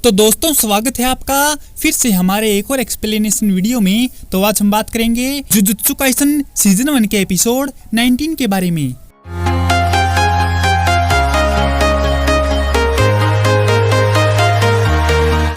तो दोस्तों स्वागत है आपका फिर से हमारे एक और एक्सप्लेनेशन वीडियो में। तो आज हम बात करेंगे जुजुत्सु काइसन सीजन 1 के एपिसोड 19 के बारे में।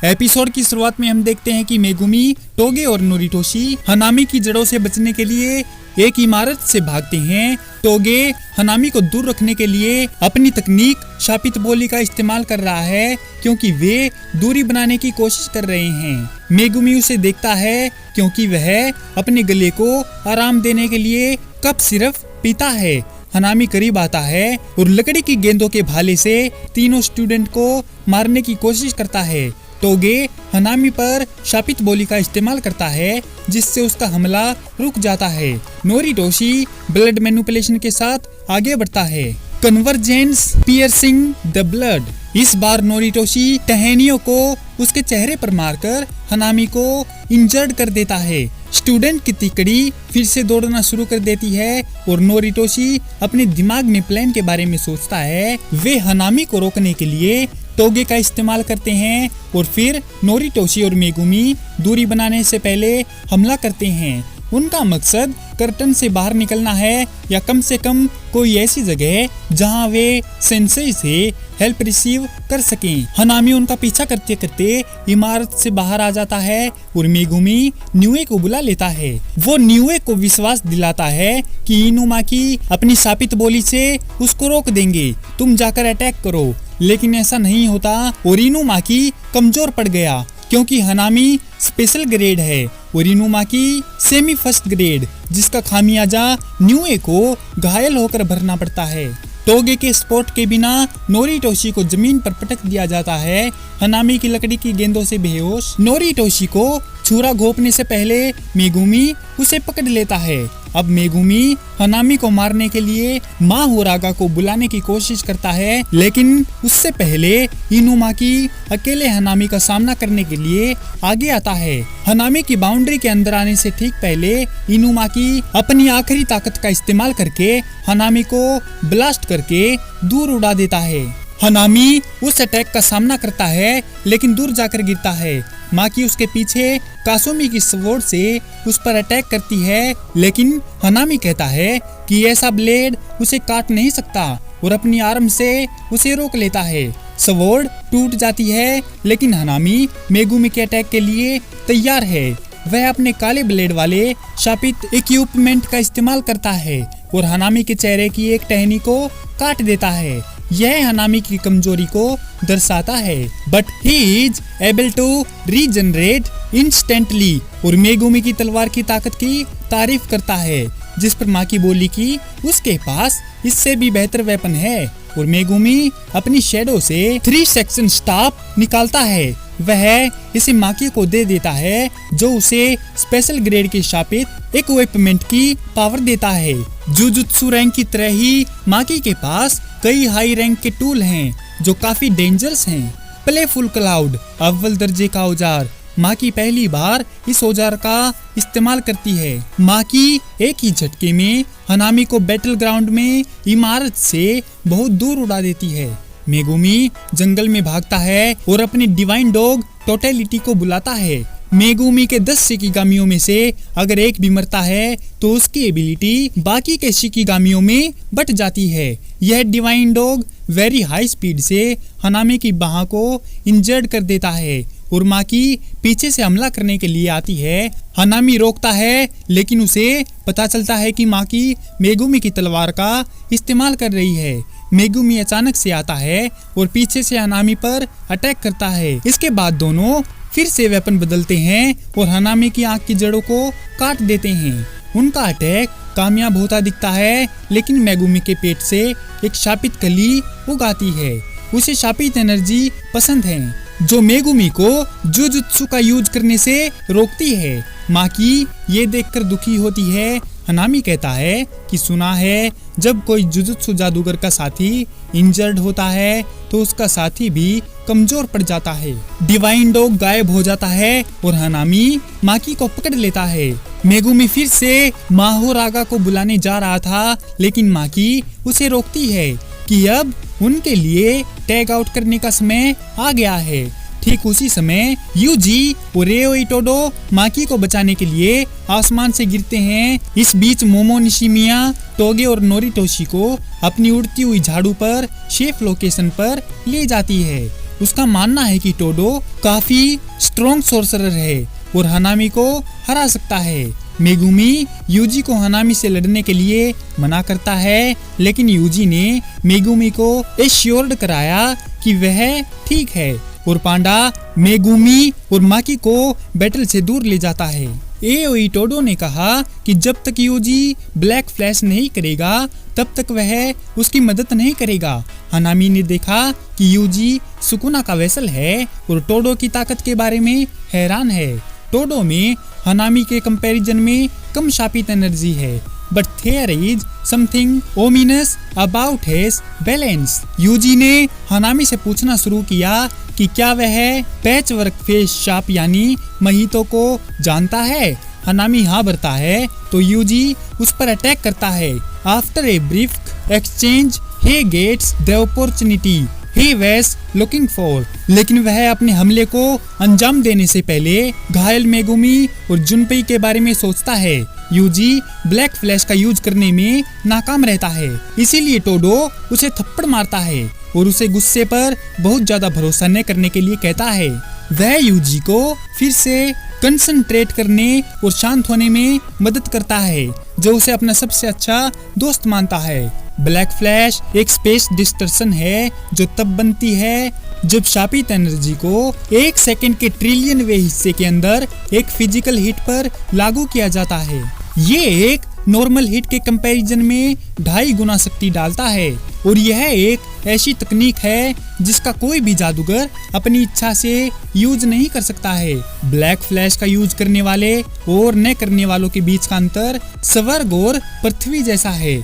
एपिसोड की शुरुआत में हम देखते हैं कि मेगुमी, टोगे और नोरिटोशी हनामी की जड़ों से बचने के लिए एक इमारत से भागते हैं। टोगे हनामी को दूर रखने के लिए अपनी तकनीक शापित बोली का इस्तेमाल कर रहा है क्योंकि वे दूरी बनाने की कोशिश कर रहे हैं। मेगुमी उसे देखता है क्योंकि वह अपने गले को आराम देने के लिए कप सिर्फ पीता है। हनामी करीब आता है और लकड़ी की गेंदों के भाले से तीनों स्टूडेंट को मारने की कोशिश करता है। टोगे हनामी पर शापित बोली का इस्तेमाल करता है जिससे उसका हमला रुक जाता है। नोरिटोशी ब्लड मैनिपुलेशन के साथ आगे बढ़ता है। Convergence piercing the blood. इस बार नोरिटोशी टहनियों को उसके चेहरे पर मारकर हनामी को इंजर्ड कर देता है। स्टूडेंट की तिकड़ी फिर से दौड़ना शुरू कर देती है और नोरिटोशी अपने दिमाग में प्लान के बारे में सोचता है। वे हनामी को रोकने के लिए टोगे का इस्तेमाल करते हैं और फिर नोरिटोशी और मेगुमी दूरी बनाने से पहले हमला करते हैं। उनका मकसद कर्टन से बाहर निकलना है या कम से कम कोई ऐसी जगह जहां वे सेंसेई से हेल्प रिसीव कर सकें। हनामी उनका पीछा करते करते इमारत से बाहर आ जाता है और मेगुमी न्यूए को बुला लेता है। वो न्यूए को विश्वास दिलाता है कि इनुमाकी अपनी शापित बोली से उसको रोक देंगे, तुम जाकर अटैक करो। लेकिन ऐसा नहीं होता और इनुमाकी कमजोर पड़ गया क्योंकि हनामी स्पेशल ग्रेड है और इनुमाकी सेमी फर्स्ट ग्रेड, जिसका खामियाजा न्यूए को घायल होकर भरना पड़ता है। टोगे के सपोर्ट के बिना नोरिटोशी को जमीन पर पटक दिया जाता है। हनामी की लकड़ी की गेंदों से बेहोश नोरिटोशी को छुरा घोंपने से पहले मेगुमी उसे पकड़ लेता है। अब मेगुमी हनामी को मारने के लिए माँ होरागा को बुलाने की कोशिश करता है, लेकिन उससे पहले इनुमाकी अकेले हनामी का सामना करने के लिए आगे आता है। हनामी की बाउंड्री के अंदर आने से ठीक पहले इनुमाकी अपनी आखिरी ताकत का इस्तेमाल करके हनामी को ब्लास्ट करके दूर उड़ा देता है। हनामी उस अटैक का सामना करता है लेकिन दूर जाकर गिरता है। माकी उसके पीछे कासुमी की स्वॉर्ड से उस पर अटैक करती है, लेकिन हनामी कहता है कि ऐसा ब्लेड उसे काट नहीं सकता और अपनी आर्म से उसे रोक लेता है। स्वॉर्ड टूट जाती है लेकिन हनामी मेगुमी के अटैक के लिए तैयार है। वह अपने काले ब्लेड वाले शापित इक्विपमेंट का इस्तेमाल करता है और हनामी के चेहरे की एक टहनी को काट देता है। यह हनामी की कमजोरी को दर्शाता है, but he is able to regenerate instantly और मेगुमी की तलवार की ताकत की तारीफ करता है, जिस पर माकी बोली कि उसके पास इससे भी बेहतर वेपन है। और मेगुमी अपनी शेडो से 3 सेक्शन स्टाफ निकालता है। वह इसे माकी को दे देता है जो उसे स्पेशल ग्रेड के शापित इक्विपमेंट की पावर देता है। जुजुत्सु रैंक की तरह ही माकी के पास कई हाई रैंक के टूल हैं जो काफी डेंजरस हैं। प्लेफुल क्लाउड अव्वल दर्जे का औजार। माकी पहली बार इस औजार का इस्तेमाल करती है। माकी एक ही झटके में हनामी को बैटल ग्राउंड में इमारत से बहुत दूर उड़ा देती है। मेगुमी जंगल में भागता है और अपने डिवाइन डॉग टोटेलिटी को बुलाता है। मेगुमी के 10 शिकिगामियों में से अगर एक भी मरता है तो उसकी एबिलिटी बाकी के शिकिगामियों में बट जाती है। यह divine dog very high speed से हनामी की बाह को इंजर्ड कर देता है और माकी पीछे से हमला करने के लिए आती है। हनामी रोकता है लेकिन उसे पता चलता है कि माकी मेगुमी की तलवार का इस्तेमाल कर रही है। मेगुमी अचानक से आता है और पीछे से हनामी पर अटैक करता है। इसके बाद दोनों फिर से वेपन बदलते हैं और हनामी की आंख की जड़ों को काट देते हैं। उनका अटैक कामयाब होता दिखता है, लेकिन मेगुमी के पेट से एक शापित कली उगाती है। उसे शापित एनर्जी पसंद है जो मेगुमी को जुजुत्सु का यूज करने से रोकती है। माकी ये देखकर दुखी होती है। हनामी कहता है कि सुना है जब कोई जुजुत्सु जादूगर का साथी इंजर्ड होता है तो उसका साथी भी कमजोर पड़ जाता है। डिवाइन डॉग गायब हो जाता है और हनामी माकी को पकड़ लेता है। मेगुमी फिर से माहोरागा को बुलाने जा रहा था, लेकिन माकी उसे रोकती है कि अब उनके लिए टैग आउट करने का समय आ गया है। ठीक उसी समय यूजी और एओई टोडो माकी को बचाने के लिए आसमान से गिरते हैं। इस बीच मोमो निशिमिया टोगे और नोरिटोशी को अपनी उड़ती हुई झाड़ू पर सेफ लोकेशन पर ले जाती है। उसका मानना है कि टोडो काफी स्ट्रॉन्ग सोर्सरर है और हनामी को हरा सकता है। मेगुमी यूजी को हनामी से लड़ने के लिए मना करता है, लेकिन यूजी ने मेगुमी को एश्योर्ड कराया कि वह ठीक है और पांडा मेगुमी और माकी को बैटल से दूर ले जाता है। एओई टोडो ने कहा कि जब तक यूजी ब्लैक फ्लैश नहीं करेगा तब तक वह उसकी मदद नहीं करेगा। हनामी ने देखा कि यूजी सुकुना का वेसल है और टोडो की ताकत के बारे में हैरान है। टोडो में हनामी के कंपैरिजन में कम शापित एनर्जी है, but there is something ominous about his balance. Yuji ने हनामी से पूछना शुरू किया कि क्या वह पैच वर्क फेस शाप यानी महितो को जानता है। हनामी हाँ भरता है तो यूजी उस पर अटैक करता है। After a brief exchange he gets the opportunity he was looking for, लेकिन वह अपने हमले को अंजाम देने से पहले घायल मेगुमी और जुनपेई के बारे में सोचता है। यूजी ब्लैक फ्लैश का यूज करने में नाकाम रहता है, इसीलिए टोडो उसे थप्पड़ मारता है और उसे गुस्से पर बहुत ज्यादा भरोसा न करने के लिए कहता है। वह यूजी को फिर से कंसंट्रेट करने और शांत होने में मदद करता है, जो उसे अपना सबसे अच्छा दोस्त मानता है। ब्लैक फ्लैश एक स्पेस डिस्टर्शन है जो तब बनती है जब शापित एनर्जी को 1 सेकंड के ट्रिलियनवे हिस्से के अंदर एक फिजिकल हिट पर लागू किया जाता है। ये एक नॉर्मल हिट के कंपैरिजन में 2.5 गुना शक्ति डालता है और यह एक ऐसी तकनीक है जिसका कोई भी जादूगर अपनी इच्छा से यूज नहीं कर सकता है। ब्लैक फ्लैश का यूज करने वाले और न करने वालों के बीच का अंतर स्वर्ग और पृथ्वी जैसा है।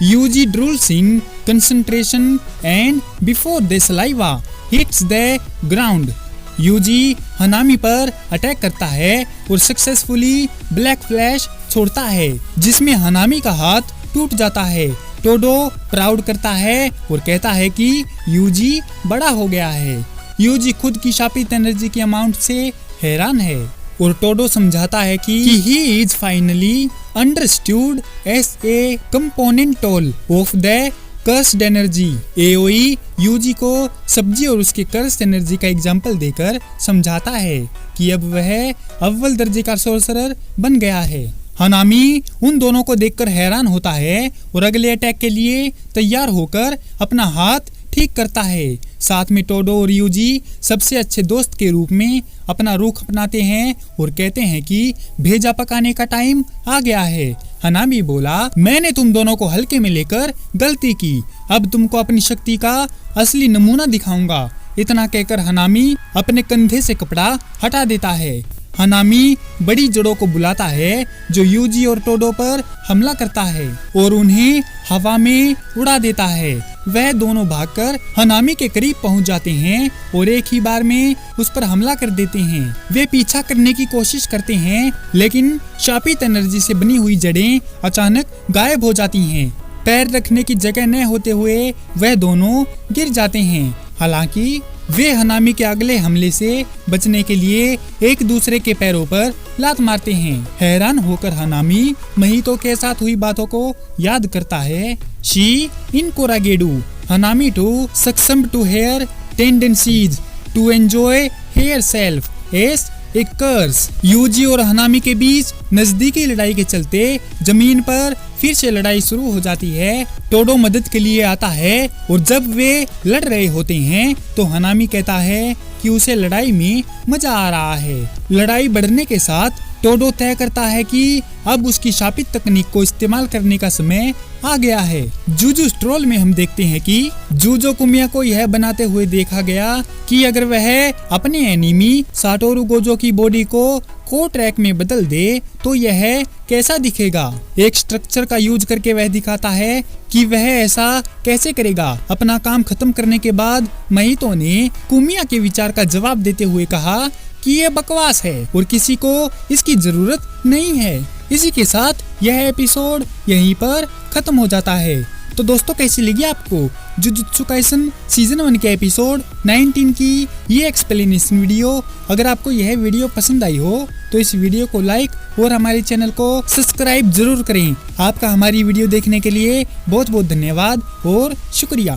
Yuji drools in concentration and before the saliva hits the ground. Yuji Hanami पर अटैक करता है और सक्सेसफुली ब्लैक फ्लैश छोड़ता है, जिसमें हनामी का हाथ टूट जाता है। टोडो प्राउड करता है और कहता है कि यूजी बड़ा हो गया है। यूजी खुद की शापित एनर्जी के अमाउंट से हैरान है और टोडो समझाता है कि he is finally understood as a component of the cursed energy. एओई यूजी को सब्जी और उसके कर्स्ड एनर्जी का एग्जाम्पल देकर समझाता है कि अब वह अव्वल दर्जे का सोर्सरर बन गया है। हनामी उन दोनों को देखकर हैरान होता है और अगले अटैक के लिए तैयार होकर अपना हाथ ठीक करता है। साथ में टोडो और यूजी सबसे अच्छे दोस्त के रूप में अपना रुख अपनाते हैं और कहते हैं कि भेजा पकाने का टाइम आ गया है। हनामी बोला, मैंने तुम दोनों को हल्के में लेकर गलती की, अब तुमको अपनी शक्ति का असली नमूना दिखाऊंगा। इतना कहकर हनामी अपने कंधे से कपड़ा हटा देता है। हनामी बड़ी जड़ों को बुलाता है जो यूजी और टोडो पर हमला करता है और उन्हें हवा में उड़ा देता है। वह दोनों भागकर हनामी के करीब पहुंच जाते हैं और एक ही बार में उस पर हमला कर देते हैं। वे पीछा करने की कोशिश करते हैं, लेकिन शापित एनर्जी से बनी हुई जड़ें अचानक गायब हो जाती हैं। पैर रखने की जगह न होते हुए वह दोनों गिर जाते हैं। हालांकि वे हनामी के अगले हमले से बचने के लिए एक दूसरे के पैरों पर लात मारते हैं। हैरान होकर हनामी महितो के साथ हुई बातों को याद करता है। She encouraged Hanami to succumb to her tendencies to enjoy her self as a curse. UG और हनामी के बीच नजदीकी लड़ाई के चलते जमीन पर फिर से लड़ाई शुरू हो जाती है। टोडो मदद के लिए आता है और जब वे लड़ रहे होते हैं तो हनामी कहता है कि उसे लड़ाई में मजा आ रहा है। लड़ाई बढ़ने के साथ टोडो तय करता है कि अब उसकी शापित तकनीक को इस्तेमाल करने का समय आ गया है। जूजू स्ट्रोल में हम देखते हैं कि जूजो कुमिया को यह बनाते हुए देखा गया कि अगर वह अपने एनिमी साटोरू गोजो की बॉडी को ट्रैक में बदल दे तो यह कैसा दिखेगा। एक स्ट्रक्चर का यूज करके वह दिखाता है कि वह ऐसा कैसे करेगा। अपना काम खत्म करने के बाद महितो ने कुमिया के विचार का जवाब देते हुए कहा कि यह बकवास है और किसी को इसकी जरूरत नहीं है। इसी के साथ यह एपिसोड यहीं पर खत्म हो जाता है। तो दोस्तों कैसी लगी आपको जुजुत्सु काइसन सीजन 1 के एपिसोड 19 की ये एक्सप्लेनेशन वीडियो। अगर आपको यह वीडियो पसंद आई हो तो इस वीडियो को लाइक और हमारे चैनल को सब्सक्राइब जरूर करें। आपका हमारी वीडियो देखने के लिए बहुत बहुत धन्यवाद और शुक्रिया।